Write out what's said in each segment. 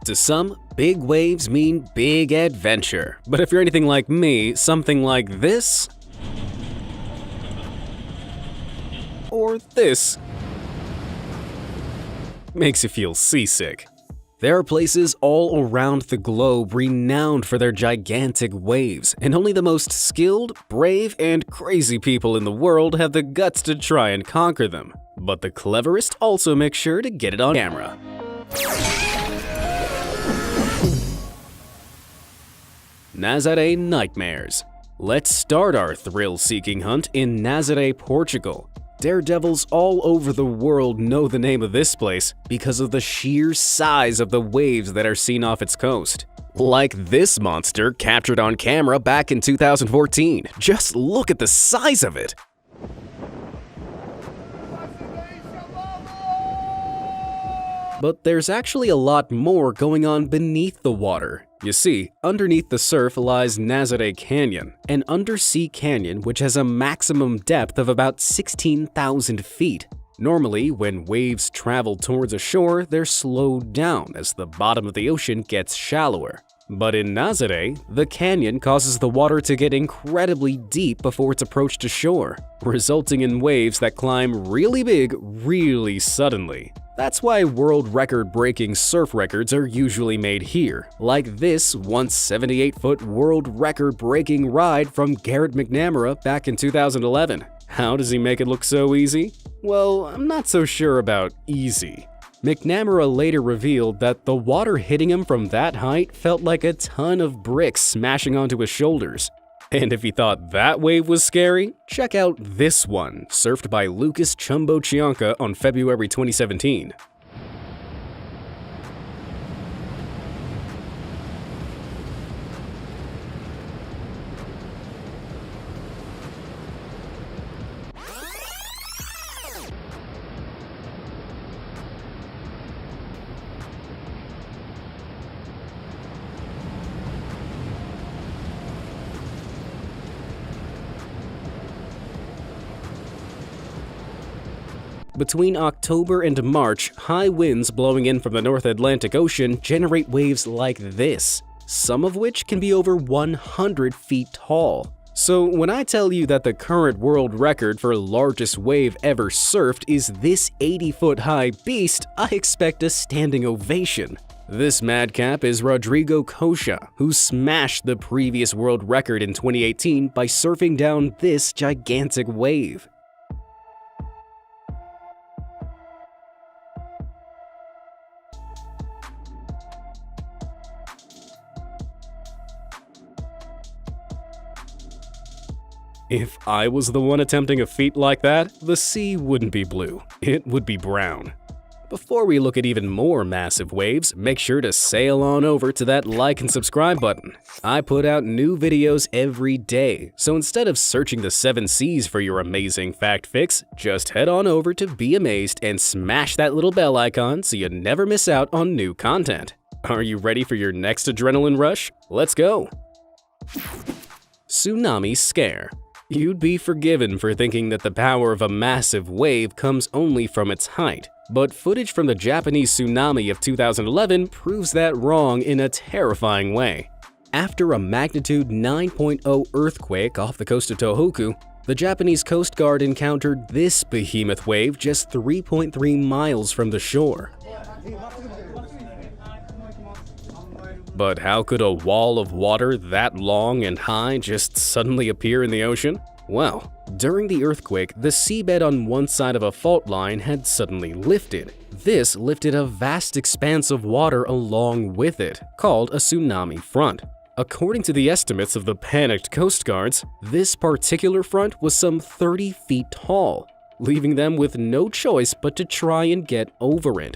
To some, big waves mean big adventure. But if you're anything like me, something like this or this makes you feel seasick. There are places all around the globe renowned for their gigantic waves, and only the most skilled, brave, and crazy people in the world have the guts to try and conquer them. But the cleverest also make sure to get it on camera. Nazaré Nightmares. Let's start our thrill-seeking hunt in Nazaré, Portugal. Daredevils all over the world know the name of this place because of the sheer size of the waves that are seen off its coast. Like this monster captured on camera back in 2014. Just look at the size of it! But there's actually a lot more going on beneath the water. You see, underneath the surf lies Nazaré Canyon, an undersea canyon which has a maximum depth of about 16,000 feet. Normally, when waves travel towards a shore, they're slowed down as the bottom of the ocean gets shallower. But in Nazaré, the canyon causes the water to get incredibly deep before its approach to shore, resulting in waves that climb really big really suddenly. That's why world record-breaking surf records are usually made here, like this once 78-foot world record-breaking ride from Garrett McNamara back in 2011. How does he make it look so easy? Well, I'm not so sure about easy. McNamara later revealed that the water hitting him from that height felt like a ton of bricks smashing onto his shoulders. And if you thought that wave was scary, check out this one, surfed by Lucas Chumbo Chianca on February 2017. Between October and March, high winds blowing in from the North Atlantic Ocean generate waves like this, some of which can be over 100 feet tall. So when I tell you that the current world record for largest wave ever surfed is this 80-foot high beast, I expect a standing ovation. This madcap is Rodrigo Cocha, who smashed the previous world record in 2018 by surfing down this gigantic wave. If I was the one attempting a feat like that, the sea wouldn't be blue, it would be brown. Before we look at even more massive waves, make sure to sail on over to that like and subscribe button. I put out new videos every day, so instead of searching the 7 seas for your amazing fact fix, just head on over to Be Amazed and smash that little bell icon so you never miss out on new content. Are you ready for your next adrenaline rush? Let's go! Tsunami Scare. You'd be forgiven for thinking that the power of a massive wave comes only from its height, but footage from the Japanese tsunami of 2011 proves that wrong in a terrifying way. After a magnitude 9.0 earthquake off the coast of Tohoku, the Japanese Coast Guard encountered this behemoth wave just 3.3 miles from the shore. But how could a wall of water that long and high just suddenly appear in the ocean? Well, during the earthquake, the seabed on one side of a fault line had suddenly lifted. This lifted a vast expanse of water along with it, called a tsunami front. According to the estimates of the panicked Coast Guards, this particular front was some 30 feet tall, leaving them with no choice but to try and get over it.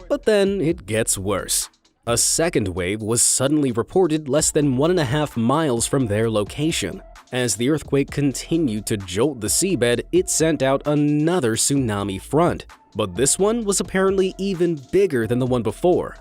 But then it gets worse. A second wave was suddenly reported less than 1.5 miles from their location. As the earthquake continued to jolt the seabed, it sent out another tsunami front. But this one was apparently even bigger than the one before.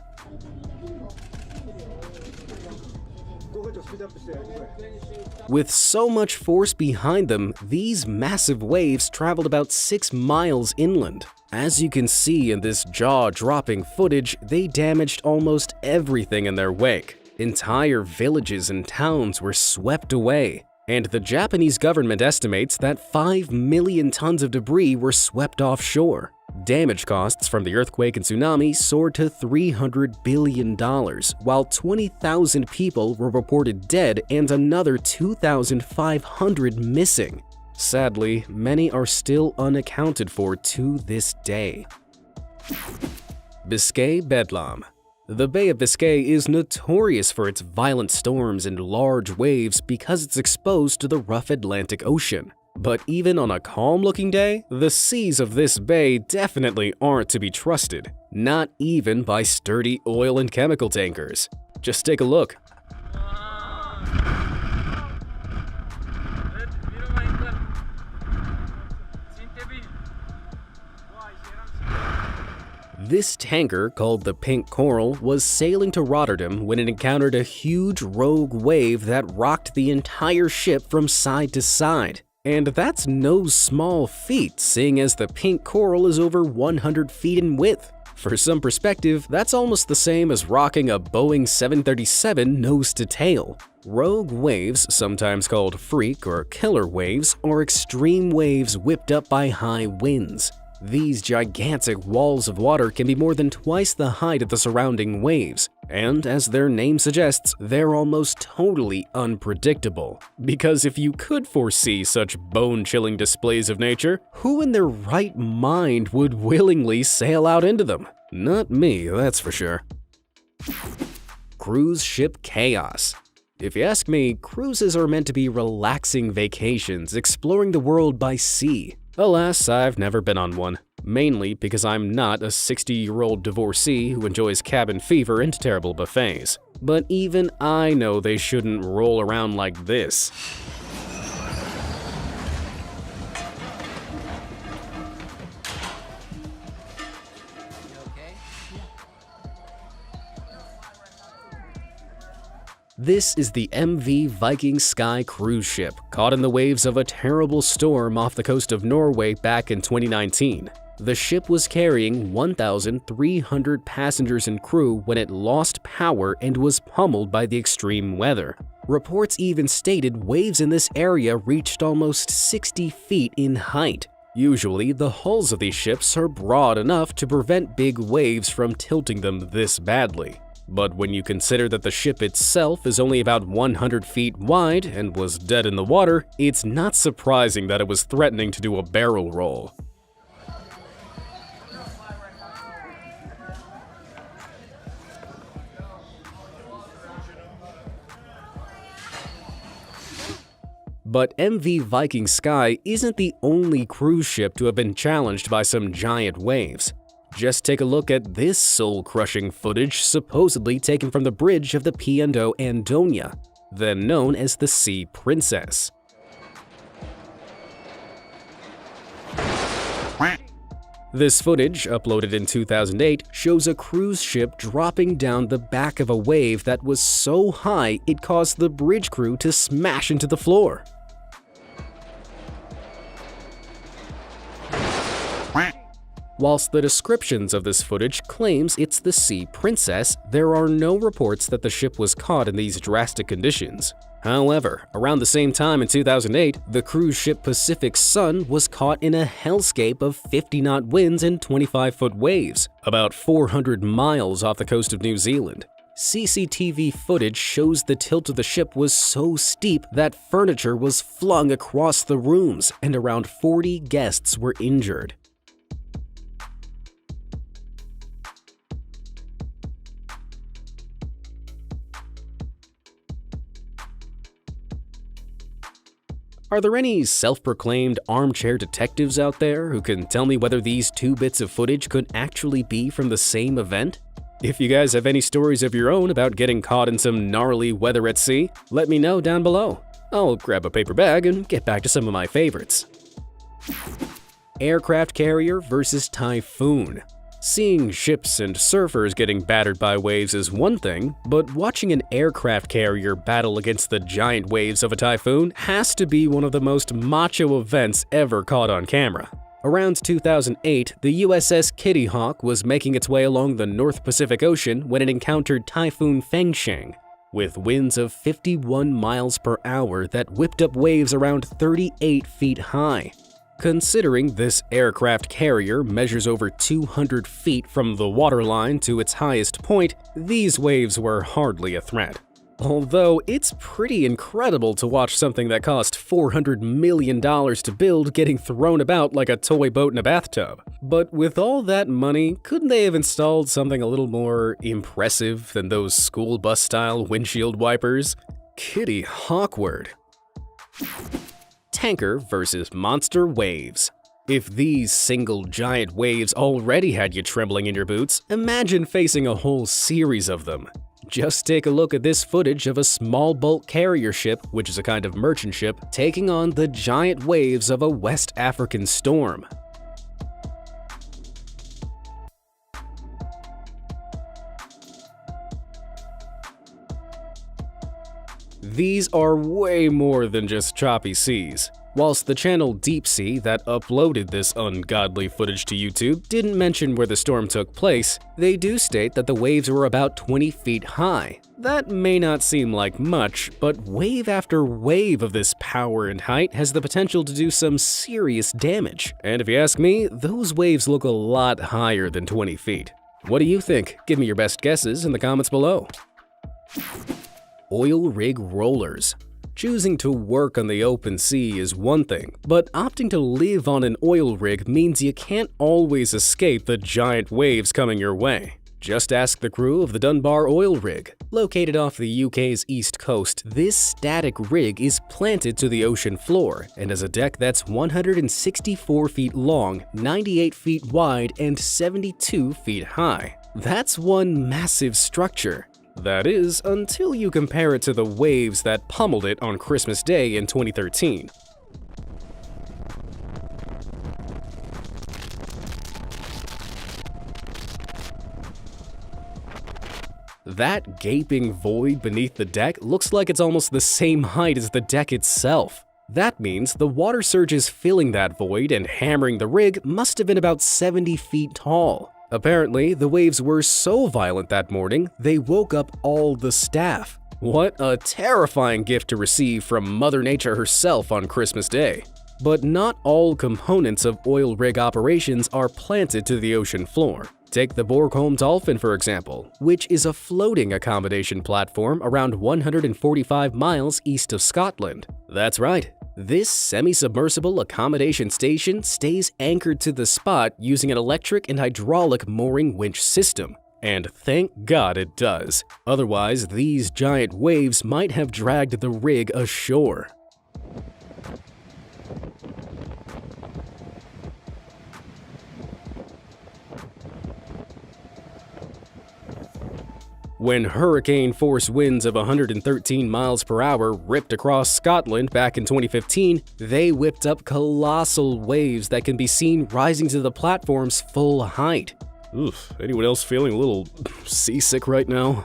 With so much force behind them, these massive waves traveled about 6 miles inland. As you can see in this jaw-dropping footage, they damaged almost everything in their wake. Entire villages and towns were swept away, and the Japanese government estimates that 5 million tons of debris were swept offshore. Damage costs from the earthquake and tsunami soared to $300 billion, while 20,000 people were reported dead and another 2,500 missing. Sadly, many are still unaccounted for to this day. Biscay Bedlam. The Bay of Biscay is notorious for its violent storms and large waves because it's exposed to the rough Atlantic Ocean. But even on a calm-looking day, the seas of this bay definitely aren't to be trusted, not even by sturdy oil and chemical tankers. Just take a look. This tanker, called the Pink Coral, was sailing to Rotterdam when it encountered a huge rogue wave that rocked the entire ship from side to side. And that's no small feat, seeing as the Pink Coral is over 100 feet in width. For some perspective, that's almost the same as rocking a Boeing 737 nose to tail. Rogue waves, sometimes called freak or killer waves, are extreme waves whipped up by high winds. These gigantic walls of water can be more than twice the height of the surrounding waves, and as their name suggests, they're almost totally unpredictable. Because if you could foresee such bone-chilling displays of nature, who in their right mind would willingly sail out into them? Not me, that's for sure. Cruise ship chaos. If you ask me, cruises are meant to be relaxing vacations exploring the world by sea. Alas, I've never been on one, mainly because I'm not a 60-year-old divorcee who enjoys cabin fever and terrible buffets. But even I know they shouldn't roll around like this. This is the MV Viking Sky cruise ship, caught in the waves of a terrible storm off the coast of Norway back in 2019. The ship was carrying 1,300 passengers and crew when it lost power and was pummeled by the extreme weather. Reports even stated waves in this area reached almost 60 feet in height. Usually, the hulls of these ships are broad enough to prevent big waves from tilting them this badly. But when you consider that the ship itself is only about 100 feet wide and was dead in the water, it's not surprising that it was threatening to do a barrel roll. But MV Viking Sky isn't the only cruise ship to have been challenged by some giant waves. Just take a look at this soul-crushing footage supposedly taken from the bridge of the P&O Andonia, then known as the Sea Princess. This footage, uploaded in 2008, shows a cruise ship dropping down the back of a wave that was so high it caused the bridge crew to smash into the floor. Whilst the descriptions of this footage claims it's the Sea Princess, there are no reports that the ship was caught in these drastic conditions. However, around the same time in 2008, the cruise ship Pacific Sun was caught in a hellscape of 50-knot winds and 25-foot waves, about 400 miles off the coast of New Zealand. CCTV footage shows the tilt of the ship was so steep that furniture was flung across the rooms, and around 40 guests were injured. Are there any self-proclaimed armchair detectives out there who can tell me whether these two bits of footage could actually be from the same event? If you guys have any stories of your own about getting caught in some gnarly weather at sea, let me know down below. I'll grab a paper bag and get back to some of my favorites. Aircraft carrier versus typhoon. Seeing ships and surfers getting battered by waves is one thing, but watching an aircraft carrier battle against the giant waves of a typhoon has to be one of the most macho events ever caught on camera. Around 2008, the USS Kitty Hawk was making its way along the North Pacific Ocean when it encountered Typhoon Fengsheng, with winds of 51 miles per hour that whipped up waves around 38 feet high. Considering this aircraft carrier measures over 200 feet from the waterline to its highest point, these waves were hardly a threat. Although it's pretty incredible to watch something that cost $400 million to build getting thrown about like a toy boat in a bathtub. But with all that money, couldn't they have installed something a little more impressive than those school bus-style windshield wipers? Kitty Hawkward. Tanker versus monster waves. If these single giant waves already had you trembling in your boots, imagine facing a whole series of them. Just take a look at this footage of a small bulk carrier ship, which is a kind of merchant ship, taking on the giant waves of a West African storm. These are way more than just choppy seas. Whilst the channel Deep Sea that uploaded this ungodly footage to YouTube didn't mention where the storm took place, they do state that the waves were about 20 feet high. That may not seem like much, but wave after wave of this power and height has the potential to do some serious damage. And if you ask me, those waves look a lot higher than 20 feet. What do you think? Give me your best guesses in the comments below. Oil rig rollers. Choosing to work on the open sea is one thing, but opting to live on an oil rig means you can't always escape the giant waves coming your way. Just ask the crew of the Dunbar oil rig. Located off the UK's east coast, this static rig is planted to the ocean floor and has a deck that's 164 feet long, 98 feet wide, and 72 feet high. That's one massive structure. That is, until you compare it to the waves that pummeled it on Christmas Day in 2013. That gaping void beneath the deck looks like it's almost the same height as the deck itself. That means the water surges filling that void and hammering the rig must have been about 70 feet tall. Apparently, the waves were so violent that morning, they woke up all the staff. What a terrifying gift to receive from Mother Nature herself on Christmas Day. But not all components of oil rig operations are planted to the ocean floor. Take the Bornholm Dolphin, for example, which is a floating accommodation platform around 145 miles east of Scotland. That's right. This semi-submersible accommodation station stays anchored to the spot using an electric and hydraulic mooring winch system. And thank God it does. Otherwise, these giant waves might have dragged the rig ashore. When hurricane-force winds of 113 miles per hour ripped across Scotland back in 2015, they whipped up colossal waves that can be seen rising to the platform's full height. Oof, anyone else feeling a little seasick right now?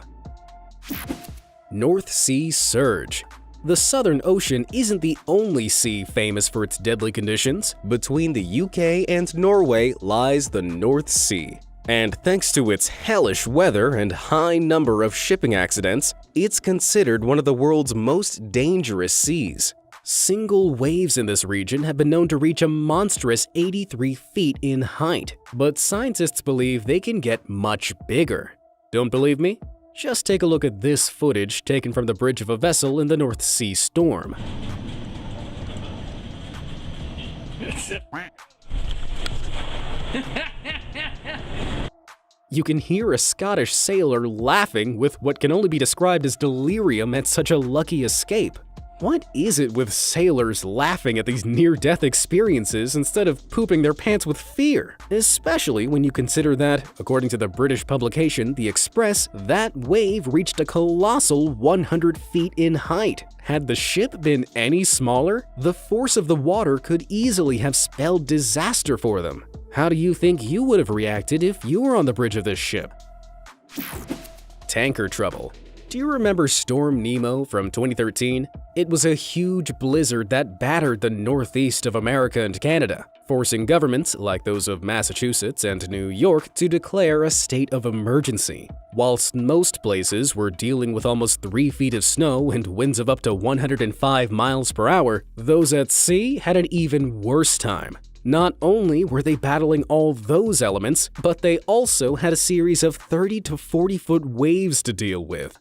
North Sea surge. The Southern Ocean isn't the only sea famous for its deadly conditions. Between the UK and Norway lies the North Sea. And thanks to its hellish weather and high number of shipping accidents, it's considered one of the world's most dangerous seas. Single waves in this region have been known to reach a monstrous 83 feet in height, but scientists believe they can get much bigger. Don't believe me? Just take a look at this footage taken from the bridge of a vessel in the North Sea storm. You can hear a Scottish sailor laughing with what can only be described as delirium at such a lucky escape. What is it with sailors laughing at these near-death experiences instead of pooping their pants with fear? Especially when you consider that, according to the British publication The Express, that wave reached a colossal 100 feet in height. Had the ship been any smaller, the force of the water could easily have spelled disaster for them. How do you think you would have reacted if you were on the bridge of this ship? Tanker trouble. Do you remember Storm Nemo from 2013? It was a huge blizzard that battered the northeast of America and Canada, forcing governments like those of Massachusetts and New York to declare a state of emergency. Whilst most places were dealing with almost 3 feet of snow and winds of up to 105 miles per hour, those at sea had an even worse time. Not only were they battling all those elements, but they also had a series of 30 to 40-foot waves to deal with.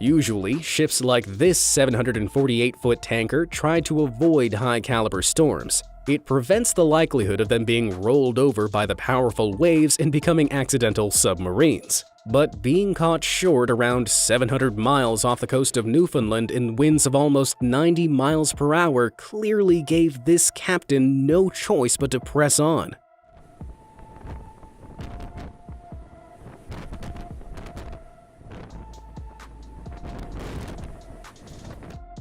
Usually, ships like this 748-foot tanker try to avoid high-caliber storms. It prevents the likelihood of them being rolled over by the powerful waves and becoming accidental submarines. But being caught short around 700 miles off the coast of Newfoundland in winds of almost 90 miles per hour clearly gave this captain no choice but to press on.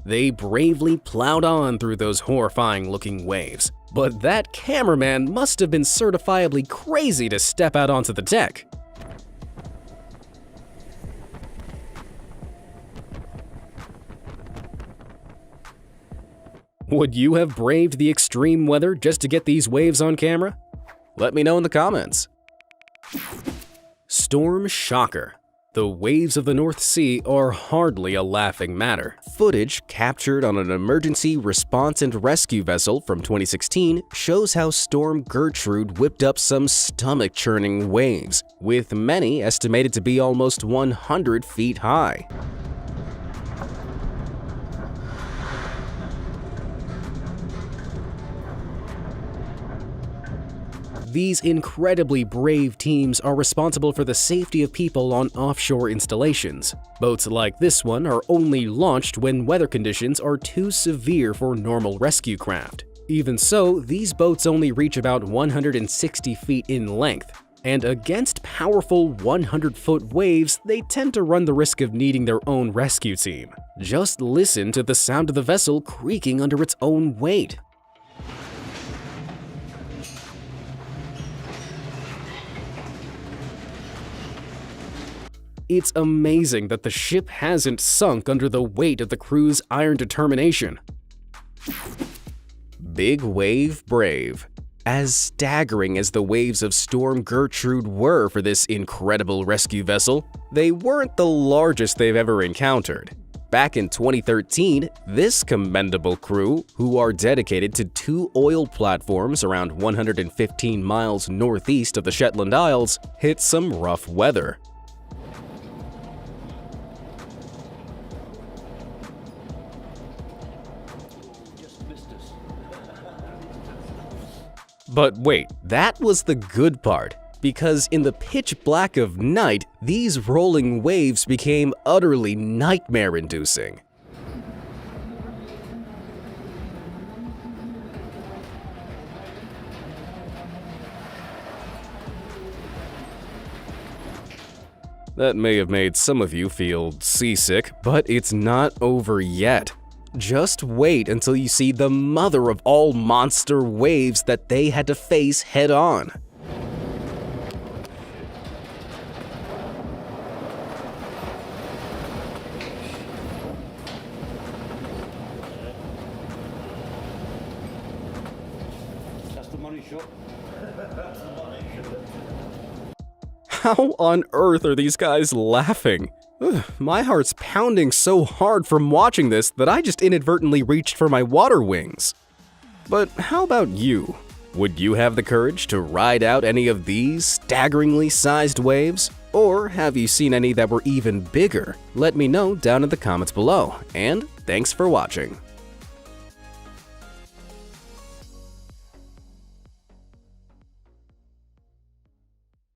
They bravely plowed on through those horrifying-looking waves. But that cameraman must have been certifiably crazy to step out onto the deck. Would you have braved the extreme weather just to get these waves on camera? Let me know in the comments. Storm shocker. The waves of the North Sea are hardly a laughing matter. Footage captured on an emergency response and rescue vessel from 2016 shows how Storm Gertrude whipped up some stomach-churning waves, with many estimated to be almost 100 feet high. These incredibly brave teams are responsible for the safety of people on offshore installations. Boats like this one are only launched when weather conditions are too severe for normal rescue craft. Even so, these boats only reach about 160 feet in length, and against powerful 100-foot waves, they tend to run the risk of needing their own rescue team. Just listen to the sound of the vessel creaking under its own weight. It's amazing that the ship hasn't sunk under the weight of the crew's iron determination. Big Wave Brave. As staggering as the waves of Storm Gertrude were for this incredible rescue vessel, they weren't the largest they've ever encountered. Back in 2013, this commendable crew, who are dedicated to 2 oil platforms around 115 miles northeast of the Shetland Isles, hit some rough weather. But wait, that was the good part, because in the pitch black of night, these rolling waves became utterly nightmare-inducing. That may have made some of you feel seasick, but it's not over yet. Just wait until you see the mother of all monster waves that they had to face head-on. That's the money shot. How on earth are these guys laughing? My heart's pounding so hard from watching this that I just inadvertently reached for my water wings. But how about you? Would you have the courage to ride out any of these staggeringly sized waves? Or have you seen any that were even bigger? Let me know down in the comments below, and thanks for watching.